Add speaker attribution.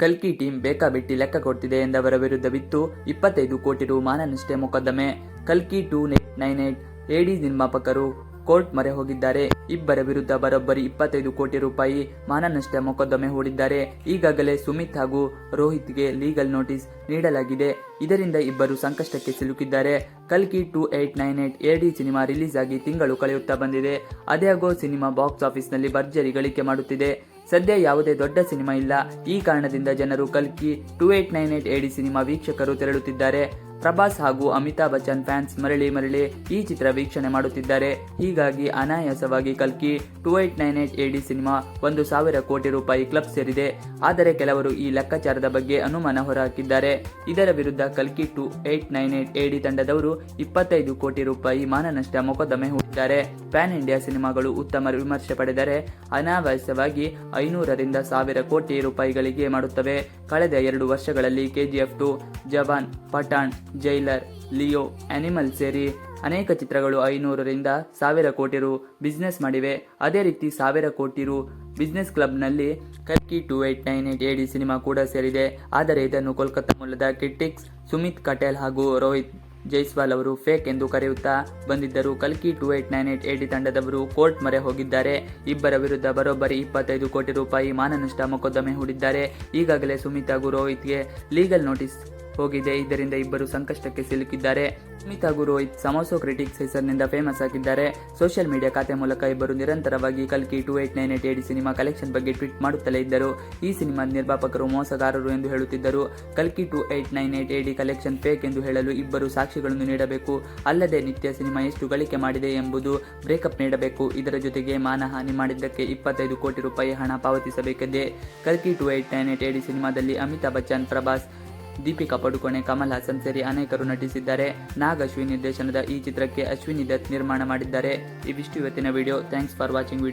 Speaker 1: ಕಲ್ಕಿ ಟೀಮ್ ಬೇಕಾಬಿಟ್ಟಿ ಲೆಕ್ಕ ಕೊಡ್ತಿದೆ ಎಂದವರ ವಿರುದ್ಧವಿತ್ತು 25 ಕೋಟಿ ರು ಮಾನನಷ್ಟ ಮೊಕದ್ದಮೆ. ಕಲ್ಕಿ 298 ಎಡಿ ನಿರ್ಮಾಪಕರು ಕೋರ್ಟ್ ಮೊರೆ ಹೋಗಿದ್ದಾರೆ. ಇಬ್ಬರ ವಿರುದ್ಧ ಬರೋಬ್ಬರಿ 25 ಕೋಟಿ ರೂಪಾಯಿ ಮಾನನಷ್ಟ ಮೊಕದ್ದಮೆ ಹೂಡಿದ್ದಾರೆ. ಈಗಾಗಲೇ ಸುಮಿತ್ ಹಾಗೂ ರೋಹಿತ್ಗೆ ಲೀಗಲ್ ನೋಟಿಸ್ ನೀಡಲಾಗಿದೆ. ಇದರಿಂದ ಇಬ್ಬರು ಸಂಕಷ್ಟಕ್ಕೆ ಸಿಲುಕಿದ್ದಾರೆ. ಕಲ್ಕಿ 2898 ಎಡಿ ಸಿನಿಮಾ ರಿಲೀಸ್ ಆಗಿ ತಿಂಗಳು ಕಳೆಯುತ್ತಾ ಬಂದಿದೆ. ಆದಾಗ್ಯೂ ಸಿನಿಮಾ ಬಾಕ್ಸ್ ಆಫೀಸ್ನಲ್ಲಿ ಭರ್ಜರಿ ಗಳಿಕೆ ಮಾಡುತ್ತಿದೆ. ಸದ್ಯ ಯಾವುದೇ ದೊಡ್ಡ ಸಿನಿಮಾ ಇಲ್ಲ. ಈ ಕಾರಣದಿಂದ ಜನರು ಕಲ್ಕಿ 2898 ಎಡಿ ಸಿನಿಮಾ ವೀಕ್ಷಕರು ತೆರಳುತ್ತಿದ್ದಾರೆ. ಪ್ರಭಾಸ್ ಹಾಗೂ ಅಮಿತಾಬ್ ಬಚ್ಚನ್ ಫ್ಯಾನ್ಸ್ ಮರಳಿ ಈ ಚಿತ್ರ ವೀಕ್ಷಣೆ ಮಾಡುತ್ತಿದ್ದಾರೆ. ಹೀಗಾಗಿ ಅನಾಯಾಸವಾಗಿ ಕಲ್ಕಿ 2898 ಎಡಿ ಸಿನಿಮಾ 1,000 ಕೋಟಿ ರೂಪಾಯಿ ಕ್ಲಬ್ ಸೇರಿದೆ. ಆದರೆ ಕೆಲವರು ಈ ಲೆಕ್ಕಾಚಾರದ ಬಗ್ಗೆ ಅನುಮಾನ ಹೊರಹಾಕಿದ್ದಾರೆ. ಇದರ ವಿರುದ್ಧ ಕಲ್ಕಿ 2898 ಎಡಿ ತಂಡದವರು 25 ಕೋಟಿ ರೂಪಾಯಿ ಮಾನನಷ್ಟ ಮೊಕದ್ದಮೆ ಹೂಡಿದ್ದಾರೆ. ಪ್ಯಾನ್ ಇಂಡಿಯಾ ಸಿನಿಮಾಗಳು ಉತ್ತಮ ವಿಮರ್ಶೆ ಪಡೆದರೆ ಅನಾಯಾಸವಾಗಿ 500ರಿಂದ 1,000 ಕೋಟಿ ರೂಪಾಯಿಗಳಿಗೆ ಮಾಡುತ್ತವೆ. ಕಳೆದ 2 ವರ್ಷಗಳಲ್ಲಿ KGF 2, ಜವಾನ್, ಪಠಾಣ್, ಜೈಲರ್, ಲಿಯೋ, ಅನಿಮಲ್ ಸೇರಿ ಅನೇಕ ಚಿತ್ರಗಳು 500ರಿಂದ 1,000 ಕೋಟಿ ರು ಬಿಸ್ನೆಸ್ ಮಾಡಿವೆ. ಅದೇ ರೀತಿ 1,000 ಕೋಟಿ ರು ಬಿಸ್ನೆಸ್ ಕ್ಲಬ್ನಲ್ಲಿ ಕಲ್ಕಿ 2898 ಎಡಿ ಸಿನಿಮಾ ಕೂಡ ಸೇರಿದೆ. ಆದರೆ ಇದನ್ನು ಕೋಲ್ಕತ್ತಾ ಮೂಲದ ಕ್ರಿಟಿಕ್ಸ್ ಸುಮಿತ್ ಕಟೇಲ್ ಹಾಗೂ ರೋಹಿತ್ ಜೈಸ್ವಾಲ್ ಅವರು ಫೇಕ್ ಎಂದು ಕರೆಯುತ್ತಾ ಬಂದಿದ್ದರು. ಕಲ್ಕಿ 2898 ಎಡಿ ತಂಡದವರು ಕೋರ್ಟ್ ಮೊರೆ ಹೋಗಿದ್ದಾರೆ. ಇಬ್ಬರ ವಿರುದ್ಧ ಬರೋಬ್ಬರಿ 25 ಕೋಟಿ ರೂಪಾಯಿ ಮಾನನಷ್ಟ ಮೊಕದ್ದಮೆ ಹೂಡಿದ್ದಾರೆ. ಈಗಾಗಲೇ ಸುಮಿತ್ ಹಾಗೂ ರೋಹಿತ್ಗೆ ಲೀಗಲ್ ನೋಟಿಸ್ ಹೋಗಿದೆ. ಇದರಿಂದ ಇಬ್ಬರು ಸಂಕಷ್ಟಕ್ಕೆ ಸಿಲುಕಿದ್ದಾರೆ. ಸುಮಿತ್ ಹಾಗೂ ರೋಹಿತ್ ಸಮೋಸೋ ಕ್ರಿಟಿಕ್ಸ್ ಹೆಸರಿನಿಂದ ಫೇಮಸ್ ಆಗಿದ್ದಾರೆ. ಸೋಷಿಯಲ್ ಮೀಡಿಯಾ ಖಾತೆ ಮೂಲಕ ಇಬ್ಬರು ನಿರಂತರವಾಗಿ ಕಲ್ಕಿ 2898 ಎಡಿ ಸಿನಿಮಾ ಕಲೆಕ್ಷನ್ ಬಗ್ಗೆ ಟ್ವೀಟ್ ಮಾಡುತ್ತಲೇ ಇದ್ದರು. ಈ ಸಿನಿಮಾದ ನಿರ್ಮಾಪಕರು ಮೋಸಗಾರರು ಎಂದು ಹೇಳುತ್ತಿದ್ದರು. ಕಲ್ಕಿ 2898 ಎಡಿ ಕಲೆಕ್ಷನ್ ಫೇಕ್ ಎಂದು ಹೇಳಲು ಇಬ್ಬರು ಸಾಕ್ಷಿಗಳನ್ನು ನೀಡಬೇಕು. ಅಲ್ಲದೆ ನಿತ್ಯ ಸಿನಿಮಾ ಎಷ್ಟು ಗಳಿಕೆ ಮಾಡಿದೆ ಎಂಬುದು ಬ್ರೇಕಪ್ ನೀಡಬೇಕು. ಇದರ ಜೊತೆಗೆ ಮಾನಹಾನಿ ಮಾಡಿದ್ದಕ್ಕೆ 25 ಕೋಟಿ ರೂಪಾಯಿ ಹಣ ಪಾವತಿಸಬೇಕಿದೆ. ಕಲ್ಕಿ 2898 ಎಡಿ ಸಿನಿಮಾದಲ್ಲಿ ಅಮಿತಾಬ್ ಬಚ್ಚನ್, ಪ್ರಭಾಸ್, ದೀಪಿಕಾ ಪಡುಕೋಣೆ, ಕಮಲ್ ಹಾಸನ್ ಸೇರಿ ಅನೇಕರು ನಟಿಸಿದ್ದಾರೆ. ನಾಗ್ ಅಶ್ವಿನ್ ನಿರ್ದೇಶನದ ಈ ಚಿತ್ರಕ್ಕೆ ಅಶ್ವಿನಿ ದತ್ ನಿರ್ಮಾಣ ಮಾಡಿದ್ದಾರೆ. ಇವಿಷ್ಟು ಇವತ್ತಿನ video. Thanks for watching video.